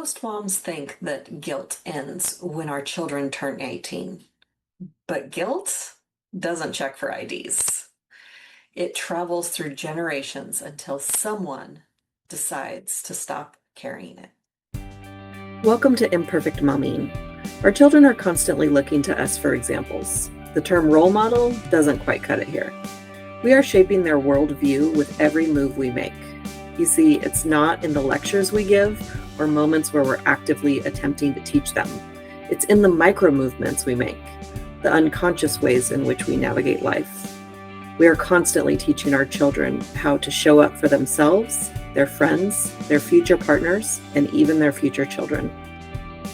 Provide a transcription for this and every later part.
Most moms think that guilt ends when our children turn 18, but guilt doesn't check for IDs. It travels through generations until someone decides to stop carrying it. Welcome to Imperfect Momming. Our children are constantly looking to us for examples. The term role model doesn't quite cut it here. We are shaping their worldview with every move we make. You see, it's not in the lectures we give or moments where we're actively attempting to teach them. It's in the micro movements we make, the unconscious ways in which we navigate life. We are constantly teaching our children how to show up for themselves, their friends, their future partners, and even their future children.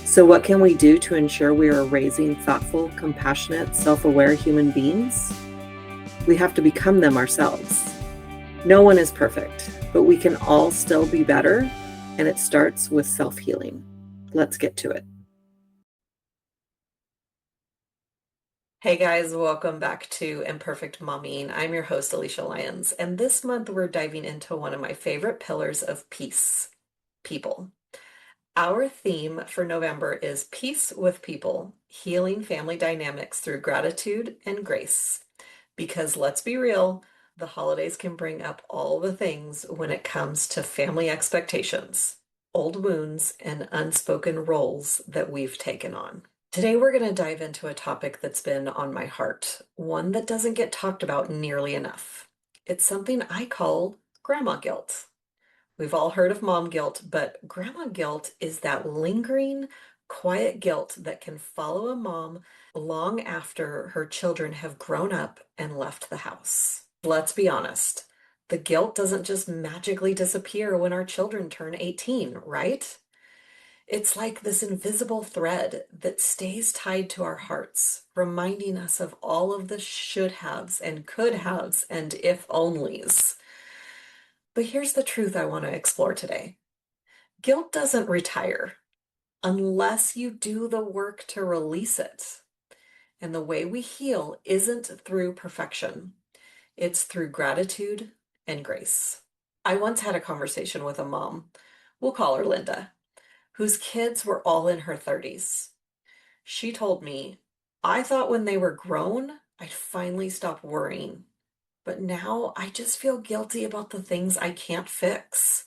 So what can we do to ensure we are raising thoughtful, compassionate, self-aware human beings? We have to become them ourselves. No one is perfect, but we can all still be better, and it starts with self-healing. Let's get to it. Hey guys, welcome back to Imperfect Momming. I'm your host, Alysia Lyons, and this month we're diving into one of my favorite pillars of peace, people. Our theme for November is Peace with People, Healing Family Dynamics Through Gratitude and Grace. Because let's be real, the holidays can bring up all the things when it comes to family expectations, old wounds, and unspoken roles that we've taken on. Today, we're going to dive into a topic that's been on my heart, one that doesn't get talked about nearly enough. It's something I call grandma guilt. We've all heard of mom guilt, but grandma guilt is that lingering, quiet guilt that can follow a mom long after her children have grown up and left the house. Let's be honest, the guilt doesn't just magically disappear when our children turn 18, right? It's like this invisible thread that stays tied to our hearts, reminding us of all of the should haves and could haves and if onlys. But here's the truth I want to explore today. Guilt doesn't retire unless you do the work to release it. And the way we heal isn't through perfection, it's through gratitude and grace. I once had a conversation with a mom, we'll call her Linda, whose kids were all in her 30s. She told me, I thought when they were grown, I'd finally stop worrying. But now I just feel guilty about the things I can't fix.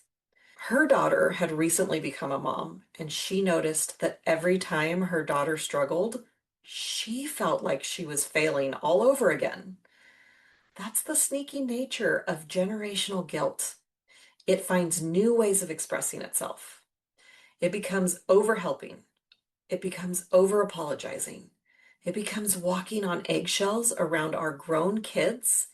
Her daughter had recently become a mom, and she noticed that every time her daughter struggled, she felt like she was failing all over again. That's the sneaky nature of generational guilt. It finds new ways of expressing itself. It becomes over-helping. It becomes over-apologizing. It becomes walking on eggshells around our grown kids,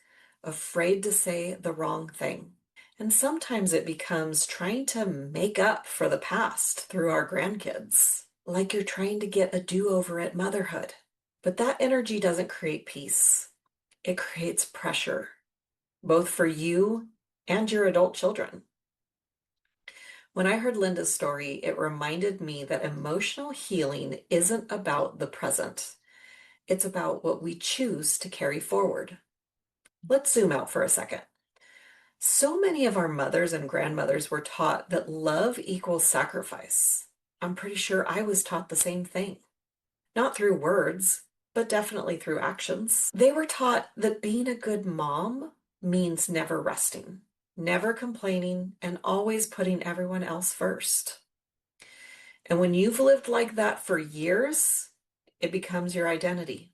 afraid to say the wrong thing. And sometimes it becomes trying to make up for the past through our grandkids, like you're trying to get a do-over at motherhood. But that energy doesn't create peace. It creates pressure, both for you and your adult children. When I heard Linda's story, it reminded me that emotional healing isn't about the present. It's about what we choose to carry forward. Let's zoom out for a second. So many of our mothers and grandmothers were taught that love equals sacrifice. I'm pretty sure I was taught the same thing. Not through words, but definitely through actions. They were taught that being a good mom means never resting, never complaining, and always putting everyone else first. And when you've lived like that for years, it becomes your identity.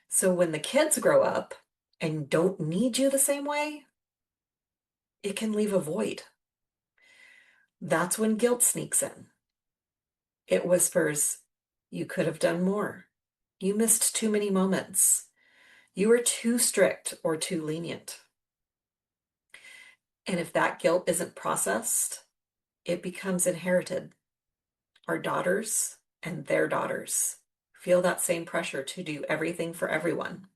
So when the kids grow up and don't need you the same way, it can leave a void. That's when guilt sneaks in. It whispers, you could have done more. You missed too many moments. You were too strict or too lenient. And if that guilt isn't processed, it becomes inherited. Our daughters and their daughters feel that same pressure to do everything for everyone.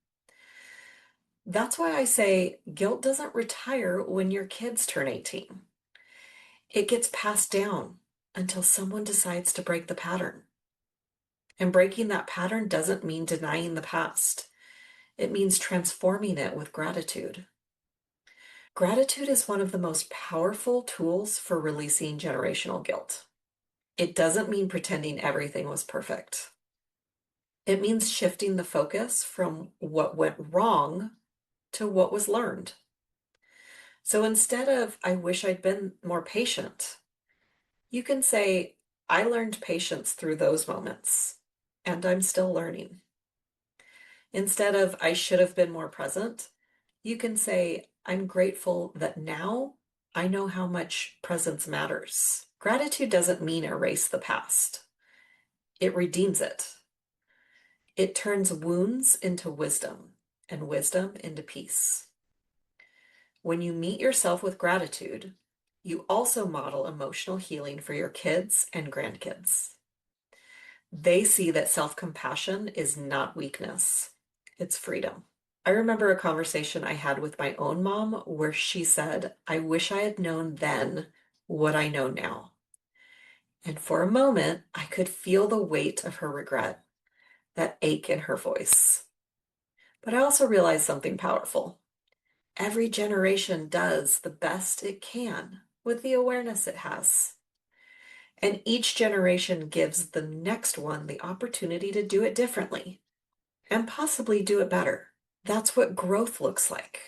That's why I say guilt doesn't retire when your kids turn 18. It gets passed down until someone decides to break the pattern. And breaking that pattern doesn't mean denying the past. It means transforming it with gratitude. Gratitude is one of the most powerful tools for releasing generational guilt. It doesn't mean pretending everything was perfect. It means shifting the focus from what went wrong to what was learned. So instead of, I wish I'd been more patient, you can say, I learned patience through those moments, and I'm still learning. Instead of, I should have been more present, you can say, I'm grateful that now I know how much presence matters. Gratitude doesn't mean erase the past, it redeems it. It turns wounds into wisdom and wisdom into peace. When you meet yourself with gratitude, you also model emotional healing for your kids and grandkids. They see that self-compassion is not weakness, it's freedom. I remember a conversation I had with my own mom where she said, I wish I had known then what I know now. And for a moment, I could feel the weight of her regret, that ache in her voice. But I also realized something powerful. Every generation does the best it can with the awareness it has. And each generation gives the next one the opportunity to do it differently and possibly do it better. That's what growth looks like.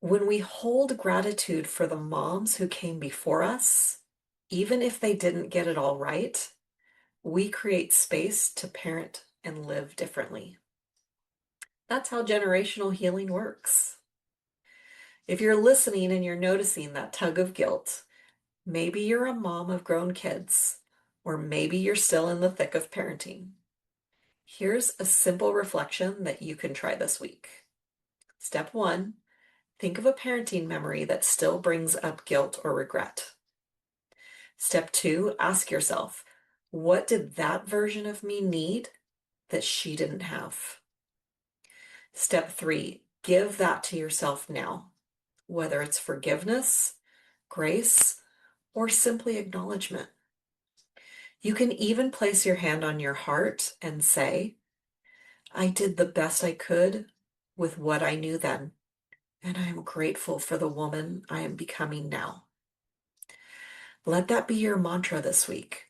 When we hold gratitude for the moms who came before us, even if they didn't get it all right, we create space to parent and live differently. That's how generational healing works. If you're listening and you're noticing that tug of guilt, maybe you're a mom of grown kids, or maybe you're still in the thick of parenting. Here's a simple reflection that you can try this week. Step 1, think of a parenting memory that still brings up guilt or regret. Step 2, ask yourself, what did that version of me need that she didn't have? Step 3, give that to yourself now, whether it's forgiveness, grace, or simply acknowledgement. You can even place your hand on your heart and say, I did the best I could with what I knew then, and I am grateful for the woman I am becoming now. Let that be your mantra this week,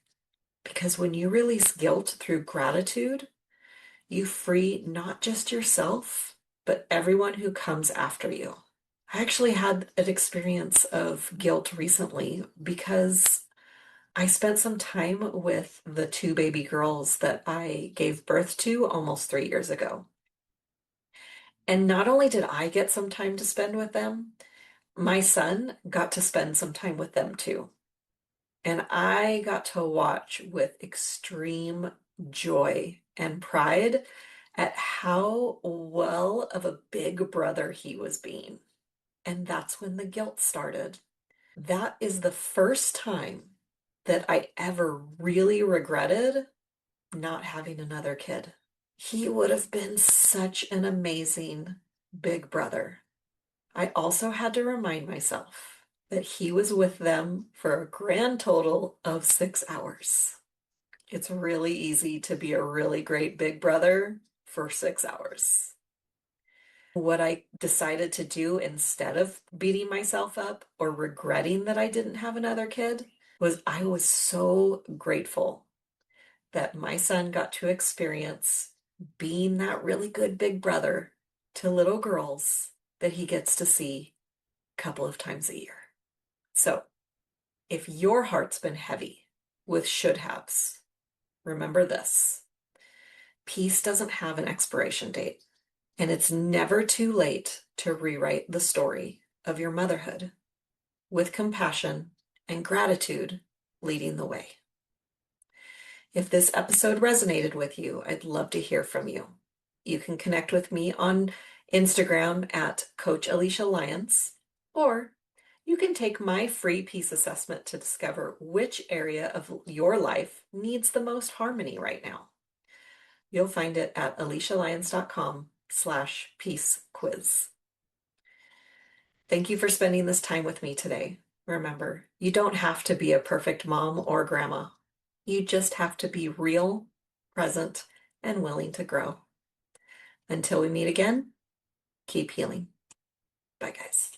because when you release guilt through gratitude, you free not just yourself, but everyone who comes after you. I actually had an experience of guilt recently because I spent some time with the two baby girls that I gave birth to almost 3 years ago. And not only did I get some time to spend with them, my son got to spend some time with them too. And I got to watch with extreme joy and pride at how well of a big brother he was being. And that's when the guilt started. That is the first time that I ever really regretted not having another kid. He would have been such an amazing big brother. I also had to remind myself that he was with them for a grand total of 6 hours. It's really easy to be a really great big brother for 6 hours. What I decided to do instead of beating myself up or regretting that I didn't have another kid was I was so grateful that my son got to experience being that really good big brother to little girls that he gets to see a couple of times a year. So if your heart's been heavy with should haves, remember this: peace doesn't have an expiration date, and it's never too late to rewrite the story of your motherhood with compassion and gratitude leading the way. If this episode resonated with you, I'd love to hear from you. You can connect with me on Instagram at Coach Alysia Lyons, or you can take my free peace assessment to discover which area of your life needs the most harmony right now. You'll find it at alysialyons.com/peace quiz. Thank you for spending this time with me today. Remember, you don't have to be a perfect mom or grandma. You just have to be real, present, and willing to grow. Until we meet again, keep healing. Bye, guys.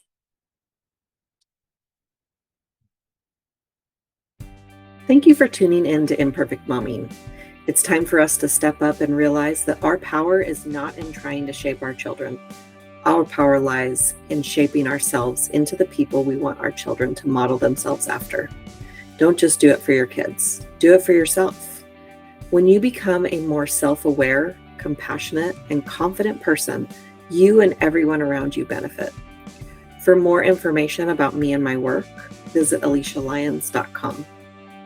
Thank you for tuning in to Imperfect Momming. It's time for us to step up and realize that our power is not in trying to shape our children. Our power lies in shaping ourselves into the people we want our children to model themselves after. Don't just do it for your kids, do it for yourself. When you become a more self-aware, compassionate, and confident person, you and everyone around you benefit. For more information about me and my work, visit AlysiaLyons.com.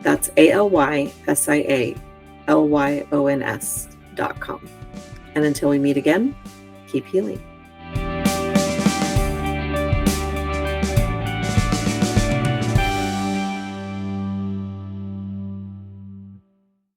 That's AlysiaLyons.com. And until we meet again, keep healing.